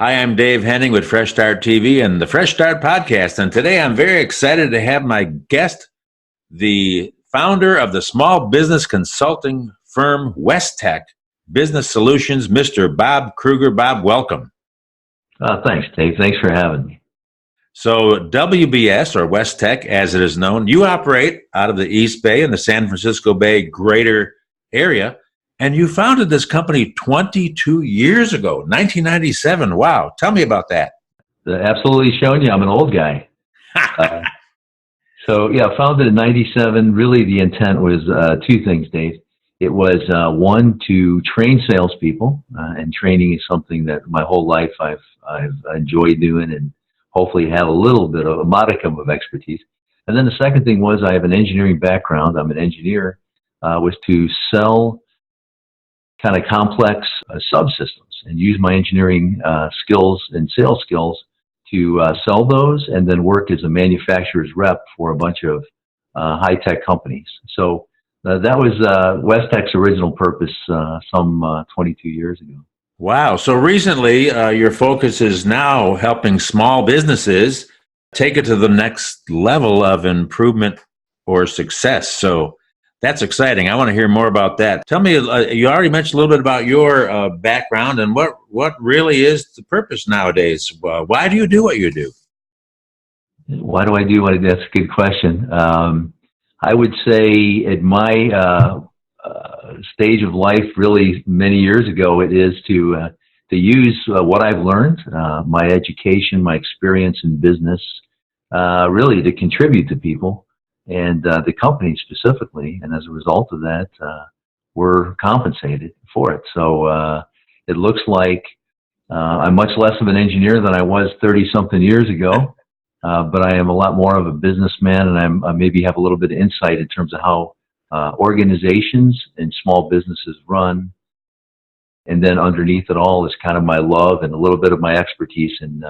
Hi, I'm Dave Henning with Fresh Start TV and the Fresh Start Podcast. And today I'm very excited to have my guest, the founder of the small business consulting firm WesTech Business Solutions, Mr. Bob Krueger. Bob, welcome. Thanks, Dave. Thanks for having me. So WBS, or WesTech as it is known, you operate out of the East Bay and the San Francisco Bay greater area. And you founded this company 22 years ago, 1997. Wow. Tell me about that. Absolutely showing you I'm an old guy. Founded in 97. Really, the intent was two things, Dave. It was one, to train salespeople, and training is something that my whole life I've enjoyed doing and hopefully have a little bit of a modicum of expertise. And then the second thing was I have an engineering background. I'm an engineer, was to sell kind of complex subsystems and use my engineering skills and sales skills to sell those and then work as a manufacturer's rep for a bunch of high-tech companies. So that was WesTech's original purpose some 22 years ago. Wow. So recently, your focus is now helping small businesses take it to the next level of improvement or success. So that's exciting. I want to hear more about that. Tell me, you already mentioned a little bit about your background and what really is the purpose nowadays. Why do you do what you do? Why do I do what I do? That's a good question. I would say at my stage of life, really many years ago, it is to use what I've learned, my education, my experience in business, really to contribute to people. And the company specifically, and as a result of that, we're compensated for it. So it looks like I'm much less of an engineer than I was 30-something years ago, but I am a lot more of a businessman, and I maybe have a little bit of insight in terms of how organizations and small businesses run. And then underneath it all is kind of my love and a little bit of my expertise in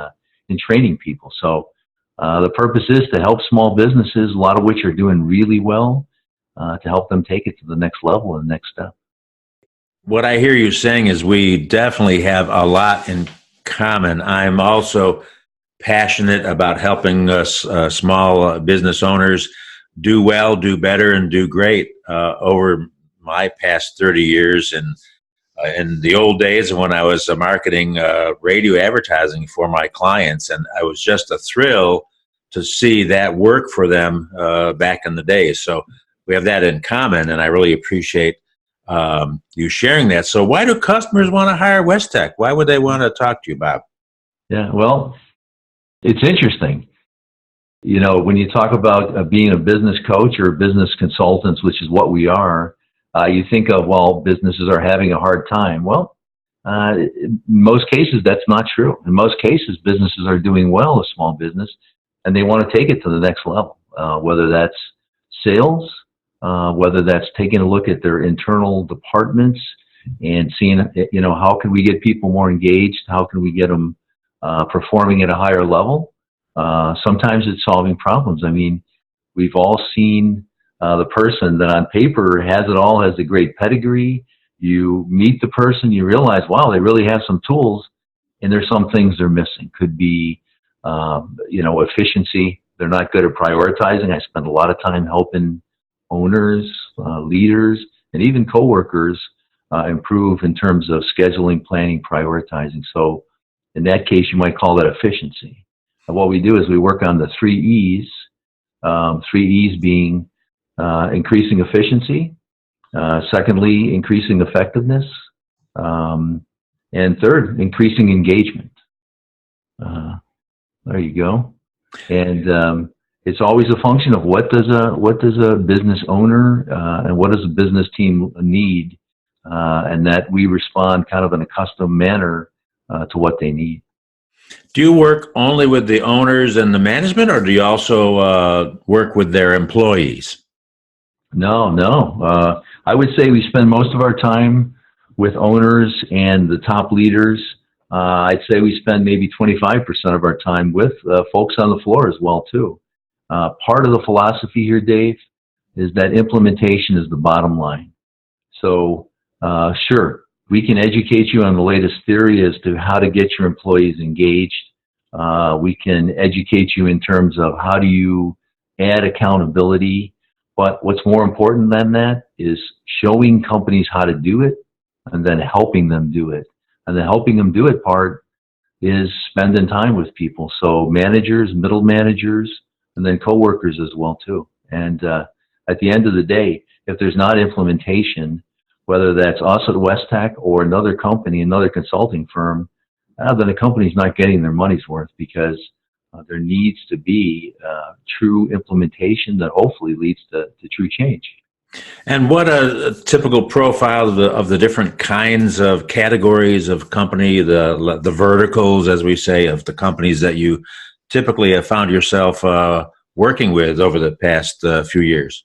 training people. So the purpose is to help small businesses, a lot of which are doing really well, to help them take it to the next level and the next step. What I hear you saying is we definitely have a lot in common. I'm also passionate about helping us small business owners do well, do better, and do great. Over my past 30 years, and in the old days when I was marketing radio advertising for my clients, and I was just a thrill to see that work for them back in the day. So we have that in common, and I really appreciate you sharing that. So why do customers want to hire WesTech? Why would they want to talk to you, Bob? Yeah, well, it's interesting. You know, when you talk about being a business coach or business consultants, which is what we are, you think of, well, businesses are having a hard time. Well, in most cases, that's not true. In most cases, businesses are doing well as small business, and they want to take it to the next level, whether that's sales, whether that's taking a look at their internal departments and seeing, how can we get people more engaged? How can we get them performing at a higher level? Sometimes it's solving problems. I mean, we've all seen the person that on paper has it all, has a great pedigree. You meet the person, you realize, wow, they really have some tools, and there's some things they're missing. Could be, efficiency. They're not good at prioritizing. I spend a lot of time helping owners, leaders, and even coworkers improve in terms of scheduling, planning, prioritizing. So in that case, you might call that efficiency. And what we do is we work on the 3 E's, 3 E's being increasing efficiency, secondly, increasing effectiveness, and third, increasing engagement. There you go. And it's always a function of what does a business owner and what does a business team need, and that we respond kind of in a custom manner to what they need. Do you work only with the owners and the management, or do you also work with their employees? No. I would say we spend most of our time with owners and the top leaders. I'd say we spend maybe 25% of our time with folks on the floor as well, too. Part of the philosophy here, Dave, is that implementation is the bottom line. So, sure, We can educate you on the latest theory as to how to get your employees engaged. We can educate you in terms of how do you add accountability. But what's more important than that is showing companies how to do it and then helping them do it. And the helping them do it part is spending time with people. So managers, middle managers, and then coworkers as well too. And at the end of the day, if there's not implementation, whether that's us at WesTech or another company, another consulting firm, then the company's not getting their money's worth, because there needs to be true implementation that hopefully leads to true change. And what a typical profile of the different kinds of categories of company, the verticals, as we say, of the companies that you typically have found yourself working with over the past few years?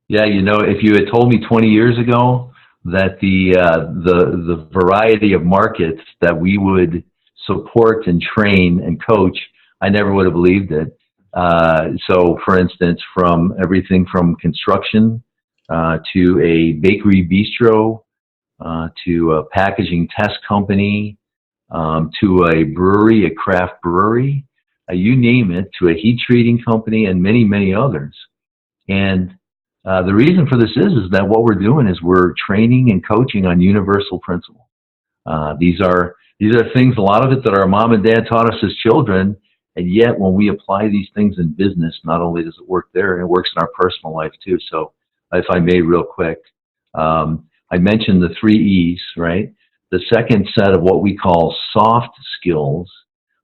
Yeah, if you had told me 20 years ago that the variety of markets that we would support and train and coach, I never would have believed it. So, for instance, from everything from construction to a bakery bistro, to a packaging test company, to a brewery, a craft brewery, you name it, to a heat treating company, and many, many others. And the reason for this is that what we're doing is we're training and coaching on universal principles. These are things, a lot of it that our mom and dad taught us as children, and yet when we apply these things in business, not only does it work there, it works in our personal life too. So if I may, real quick, I mentioned the 3 E's, right? The second set of what we call soft skills,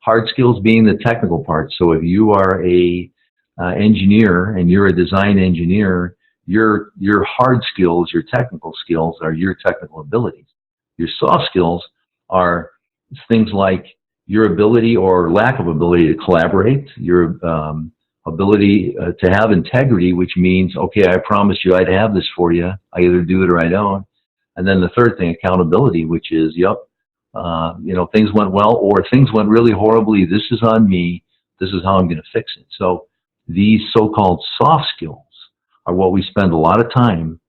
hard skills being the technical part. So if you are a engineer and you're a design engineer, your hard skills, your technical skills are your technical abilities. Your soft skills are things like your ability or lack of ability to collaborate, your ability to have integrity, which means, okay, I promised you I'd have this for you. I either do it or I don't. And then the third thing, accountability, which is, things went well or things went really horribly. This is on me. This is how I'm going to fix it. So these so-called soft skills are what we spend a lot of time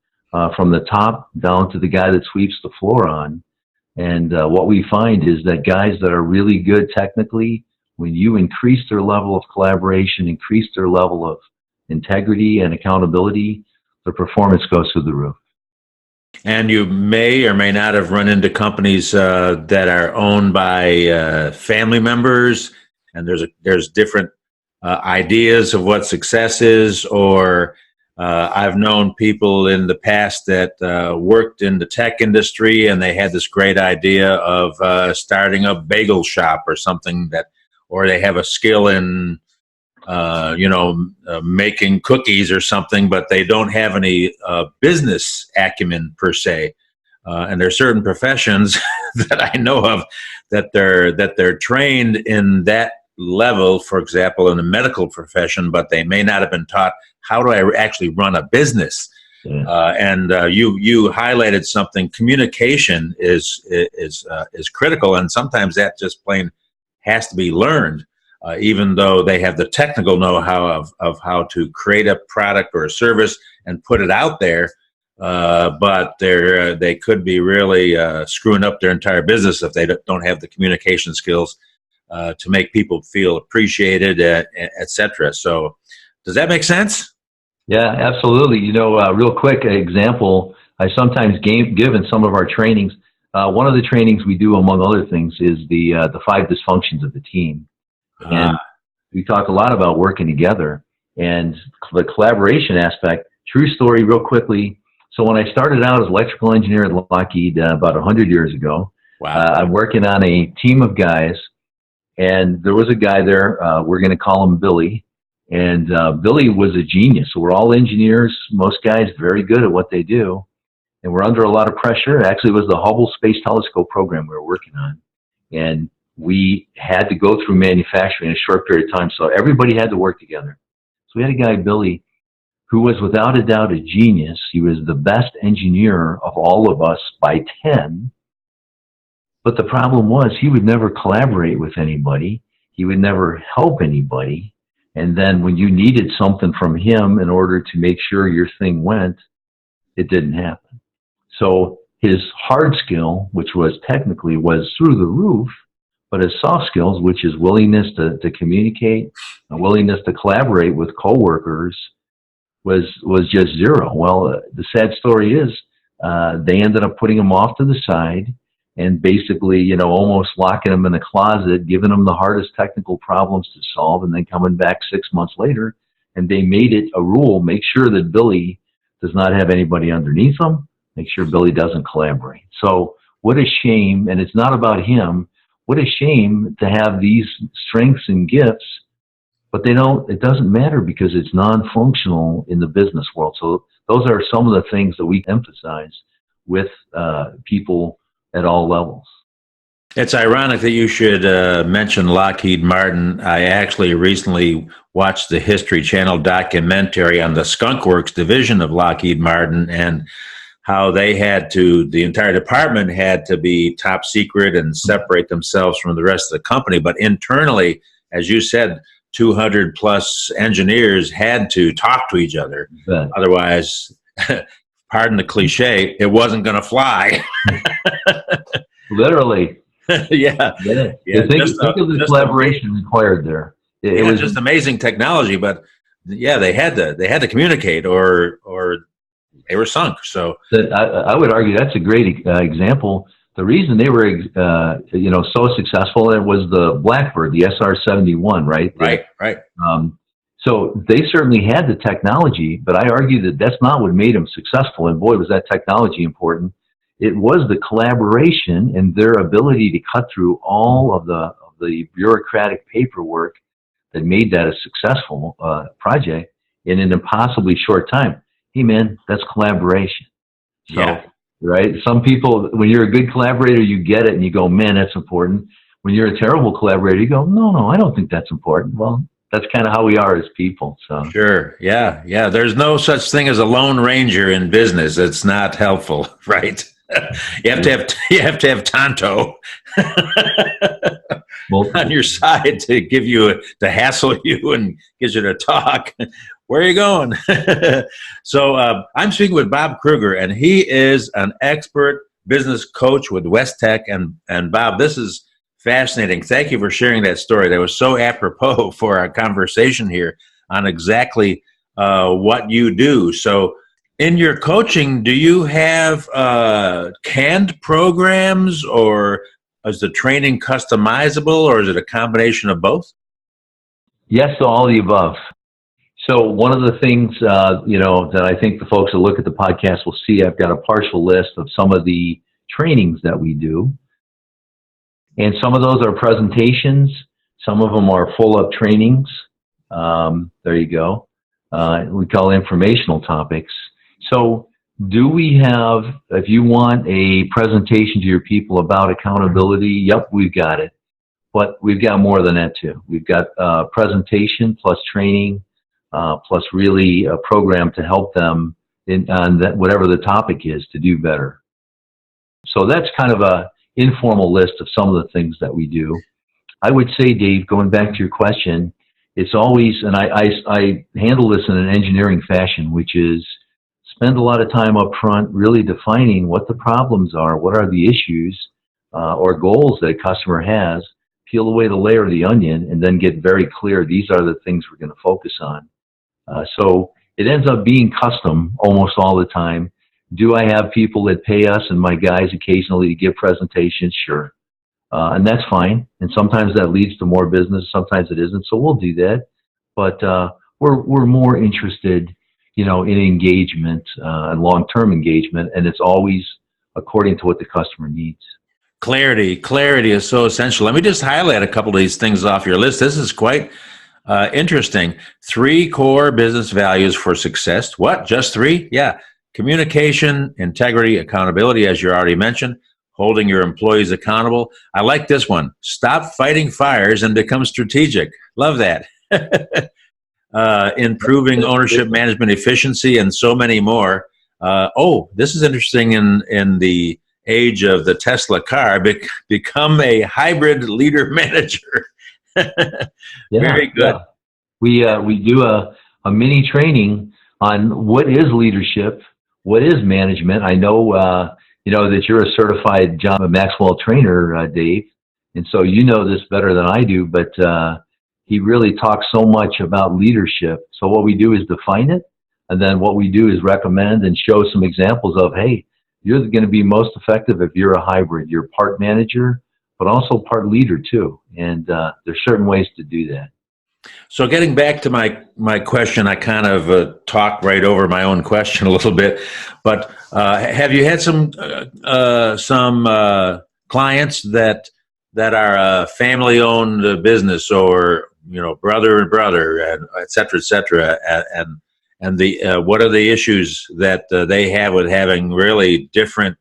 from the top down to the guy that sweeps the floor on. And what we find is that guys that are really good technically, when you increase their level of collaboration, increase their level of integrity and accountability, the performance goes through the roof. And you may or may not have run into companies that are owned by family members, and there's different ideas of what success is, or I've known people in the past that worked in the tech industry, and they had this great idea of starting a bagel shop or something, or they have a skill in making cookies or something, but they don't have any business acumen per se. And there are certain professions that I know of that they're trained in that level, for example, in the medical profession, but they may not have been taught how do I actually run a business. Yeah. And you highlighted something. Communication is critical, and sometimes that just plain has to be learned. Even though they have the technical know-how of how to create a product or a service and put it out there, but they could be really screwing up their entire business if they don't have the communication skills to make people feel appreciated, et cetera. So does that make sense? Yeah, absolutely. Real quick example, I sometimes give in some of our trainings. One of the trainings we do, among other things, is the 5 dysfunctions of the team. And we talk a lot about working together and the collaboration aspect. True story, real quickly. So when I started out as electrical engineer at Lockheed about 100 years ago, wow. I'm working on a team of guys, and there was a guy there, we're going to call him Billy, and Billy was a genius. So we're all engineers, most guys very good at what they do, and we're under a lot of pressure. Actually, it was the Hubble Space Telescope program we were working on, and we had to go through manufacturing in a short period of time, so everybody had to work together. So we had a guy, Billy, who was without a doubt a genius. He was the best engineer of all of us by 10. But the problem was he would never collaborate with anybody. He would never help anybody. And then when you needed something from him in order to make sure your thing went, it didn't happen. So his hard skill, which was technically was through the roof, but his soft skills, which is willingness to communicate, a willingness to collaborate with coworkers, was just zero. Well, the sad story is they ended up putting him off to the side and basically, almost locking him in a closet, giving him the hardest technical problems to solve, and then coming back 6 months later, and they made it a rule: make sure that Billy does not have anybody underneath him. Make sure Billy doesn't collaborate. So what a shame, and it's not about him. What a shame to have these strengths and gifts, but it doesn't matter because it's non-functional in the business world. So those are some of the things that we emphasize with people at all levels. It's ironic that you should mention Lockheed Martin. I actually recently watched the History Channel documentary on the Skunk Works division of Lockheed Martin, and how the entire department had to be top secret and separate themselves from the rest of the company. But internally, as you said, 200 plus engineers had to talk to each other. Yeah. Otherwise, pardon the cliche, it wasn't going to fly. Literally. Yeah. Think of the collaboration required there. It was just amazing technology, but yeah, they had to communicate or they were sunk. So I would argue that's a great example. The reason they were, so successful, it was the Blackbird, the SR-71, right? Right. So they certainly had the technology, but I argue that that's not what made them successful. And boy, was that technology important. It was the collaboration and their ability to cut through all of the bureaucratic paperwork that made that a successful project in an impossibly short time. Hey, man, that's collaboration. So, yeah. Right? Some people, when you're a good collaborator, you get it and you go, man, that's important. When you're a terrible collaborator, you go, no, I don't think that's important. Well, that's kind of how we are as people. So sure. Yeah. There's no such thing as a lone ranger in business. It's not helpful, right? You have to have Tonto on your side to hassle you and get you to talk. Where are you going? So I'm speaking with Bob Krueger, and he is an expert business coach with WesTech. And Bob, this is fascinating. Thank you for sharing that story. That was so apropos for our conversation here on exactly what you do. So in your coaching, do you have canned programs, or is the training customizable, or is it a combination of both? Yes, to all the above. So one of the things, that I think the folks that look at the podcast will see, I've got a partial list of some of the trainings that we do. And some of those are presentations. Some of them are full-up trainings. There you go. We call informational topics. So do we have, if you want a presentation to your people about accountability, yep, we've got it. But we've got more than that too. We've got presentation plus training, plus really a program to help them on whatever the topic is to do better. So that's kind of a informal list of some of the things that we do. I would say, Dave, going back to your question, it's always, and I handle this in an engineering fashion, which is spend a lot of time up front really defining what the problems are, what are the issues or goals that a customer has, peel away the layer of the onion, and then get very clear, these are the things we're going to focus on. So it ends up being custom almost all the time. Do I have people that pay us and my guys occasionally to give presentations? Sure. And that's fine. And sometimes that leads to more business. Sometimes it isn't. So we'll do that. But we're more interested, in engagement and long-term engagement. And it's always according to what the customer needs. Clarity is so essential. Let me just highlight a couple of these things off your list. This is quite interesting. 3 core business values for success. What? Just 3? Yeah. Communication, integrity, accountability, as you already mentioned, holding your employees accountable. I like this one. Stop fighting fires and become strategic. Love that. Improving ownership management efficiency and so many more. This is interesting in the age of the Tesla car. Become a hybrid leader manager. Very good. Yeah. We do a mini training on what is leadership, what is management. I know that you're a certified John Maxwell trainer, Dave, and so you know this better than I do. But he really talks so much about leadership. So what we do is define it, and then what we do is recommend and show some examples of, hey, you're going to be most effective if you're a hybrid. You're part manager, but also part leader too. And there's certain ways to do that. So getting back to my question, I kind of talked right over my own question a little bit, but have you had some clients that are a family-owned business, or brother and brother, and et cetera, and the what are the issues that they have with having really different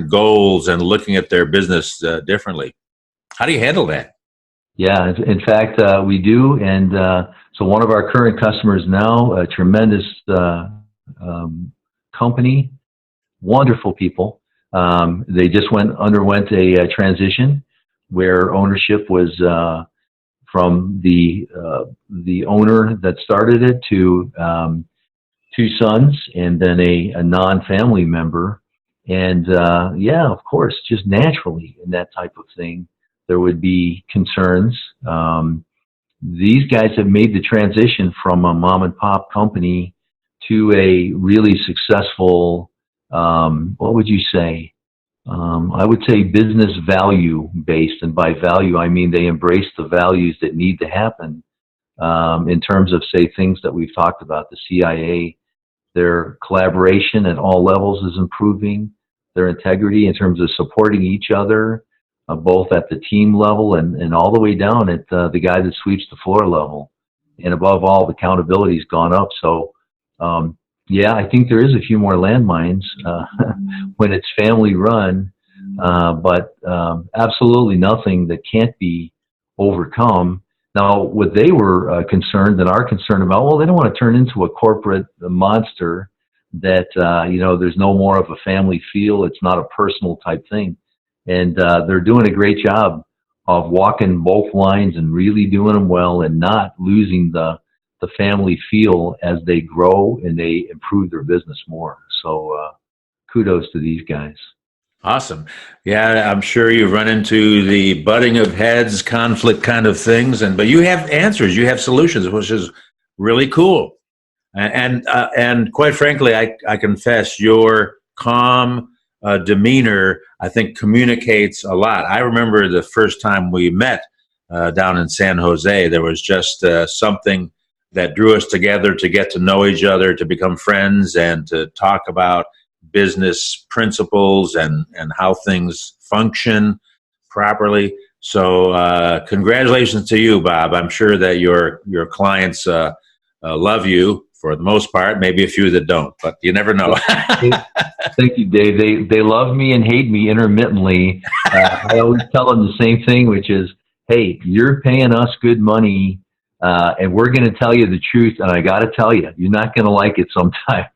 goals and looking at their business differently? How do you handle that? Yeah, in fact, we do. And so one of our current customers now, a tremendous company, wonderful people. They just underwent a transition where ownership was from the owner that started it to two sons and then a non-family member. And yeah, of course, just naturally in that type of thing, there would be concerns. These guys have made the transition from a mom and pop company to a really successful, what would you say? I would say business value based. And by value, I mean they embrace the values that need to happen in terms of, say, things that we've talked about, the CIA. Their collaboration at all levels is improving. Their integrity in terms of supporting each other, both at the team level and all the way down at the guy that sweeps the floor level. And above all, the accountability's gone up. So, yeah, I think there is a few more landmines when it's family run, but absolutely nothing that can't be overcome. Now, what they were concerned and are concerned about, well, they don't want to turn into a corporate monster that, there's no more of a family feel. It's not a personal type thing. And they're doing a great job of walking both lines and really doing them well and not losing the family feel as they grow and they improve their business more. So kudos to these guys. Awesome. Yeah, I'm sure you've run into the butting of heads, conflict kind of things, but you have answers, you have solutions, which is really cool. And quite frankly, I confess, your calm demeanor, I think, communicates a lot. I remember the first time we met down in San Jose, there was just something that drew us together to get to know each other, to become friends, and to talk about business principles and how things function properly. So congratulations to you, Bob. I'm sure that your clients love you for the most part, maybe a few that don't, but you never know. Thank you, Dave. They love me and hate me intermittently. I always tell them the same thing, which is, hey, you're paying us good money, and we're going to tell you the truth. And I got to tell you, you're not going to like it sometimes.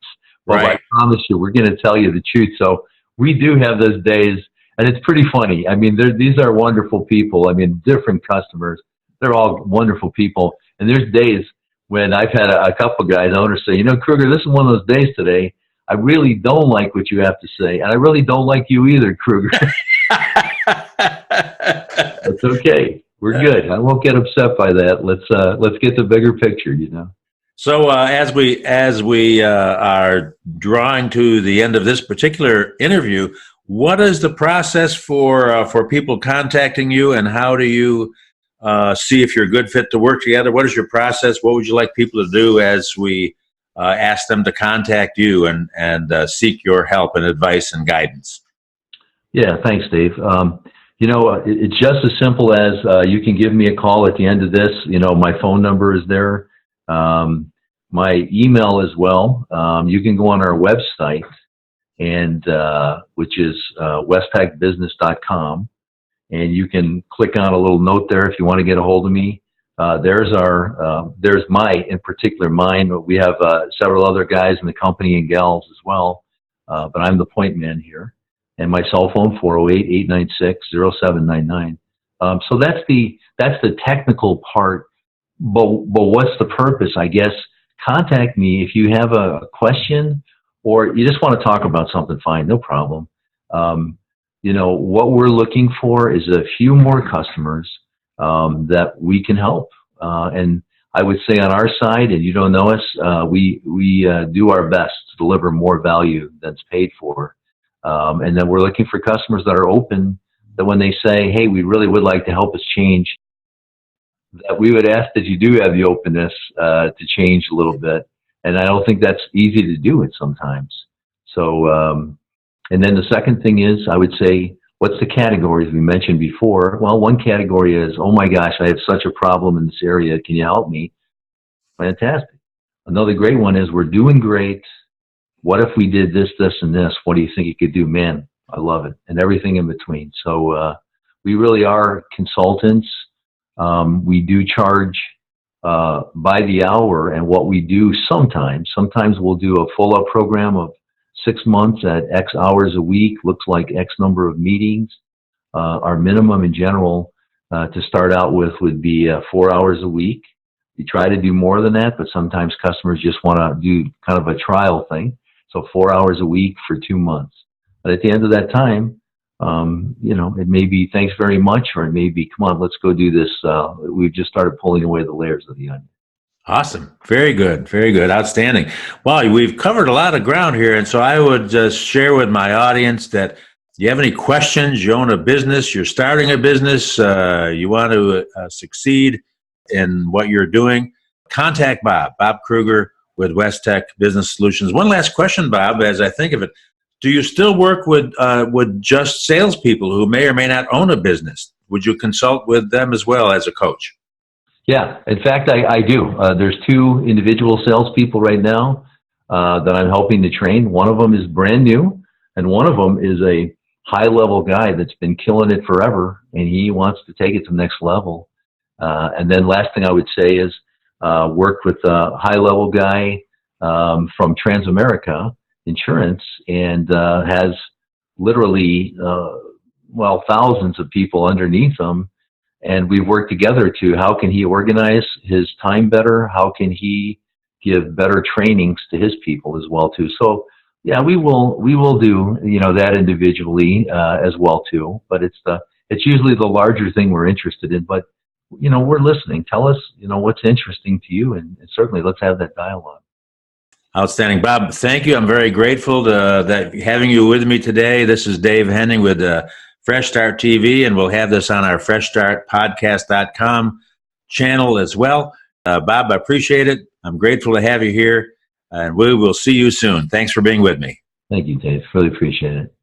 But right. I promise you, we're going to tell you the truth. So we do have those days, and it's pretty funny. I mean, these are wonderful people. I mean, different customers. They're all wonderful people. And there's days when I've had a couple guys, owners say, Krueger, this is one of those days today. I really don't like what you have to say, and I really don't like you either, Krueger. It's okay. We're good. I won't get upset by that. Let's get the bigger picture, So as we are drawing to the end of this particular interview, what is the process for people contacting you, and how do you see if you're a good fit to work together? What is your process? What would you like people to do as we ask them to contact you and seek your help and advice and guidance? Yeah, thanks, Dave. It's just as simple as you can give me a call at the end of this. My phone number is there. My email as well. You can go on our website, and which is westechbusiness.com, and you can click on a little note there if you want to get a hold of me. There's in particular mine. We have several other guys in the company and gals as well, but I'm the point man here. And my cell phone, 408-896-0799. So that's the technical part. But what's the purpose? I guess contact me if you have a question or you just want to talk about something, fine, no problem. What we're looking for is a few more customers that we can help. And I would say on our side, and you don't know us, we do our best to deliver more value that's paid for. And then we're looking for customers that are open, that when they say, hey, we really would like to help us change, that we would ask that you do have the openness to change a little bit. And I don't think that's easy to do it sometimes. So, and then the second thing is, I would say, what's the categories we mentioned before? Well, one category is, oh my gosh, I have such a problem in this area. Can you help me? Fantastic. Another great one is, we're doing great. What if we did this, this, and this? What do you think you could do? Man, I love it. And everything in between. So we really are consultants. We do charge by the hour, and what we do sometimes we'll do a full-up program of 6 months at X hours a week, looks like X number of meetings. Our minimum in general to start out with would be 4 hours a week. We try to do more than that, but sometimes customers just want to do kind of a trial thing. So 4 hours a week for 2 months. But at the end of that time, it may be thanks very much, or it may be, come on, let's go do this. We've just started pulling away the layers of the onion. Awesome. Very good. Very good. Outstanding. Well, we've covered a lot of ground here. And so I would just share with my audience that you have any questions, you own a business, you're starting a business, you want to succeed in what you're doing, contact Bob Krueger with WesTech Business Solutions. One last question, Bob, as I think of it. Do you still work with just salespeople who may or may not own a business? Would you consult with them as well as a coach? Yeah, in fact, I do. There's 2 individual salespeople right now that I'm helping to train. One of them is brand new, and one of them is a high-level guy that's been killing it forever, and he wants to take it to the next level. And then last thing I would say is work with a high-level guy from Transamerica Insurance, and has literally, thousands of people underneath him. And we've worked together to, how can he organize his time better? How can he give better trainings to his people as well too? So yeah, we will do, that individually as well too. But it's usually the larger thing we're interested in. But we're listening. Tell us, what's interesting to you, and certainly let's have that dialogue. Outstanding. Bob, thank you. I'm very grateful that having you with me today. This is Dave Henning with Fresh Start TV, and we'll have this on our freshstartpodcast.com channel as well. Bob, I appreciate it. I'm grateful to have you here, and we will see you soon. Thanks for being with me. Thank you, Dave. Really appreciate it.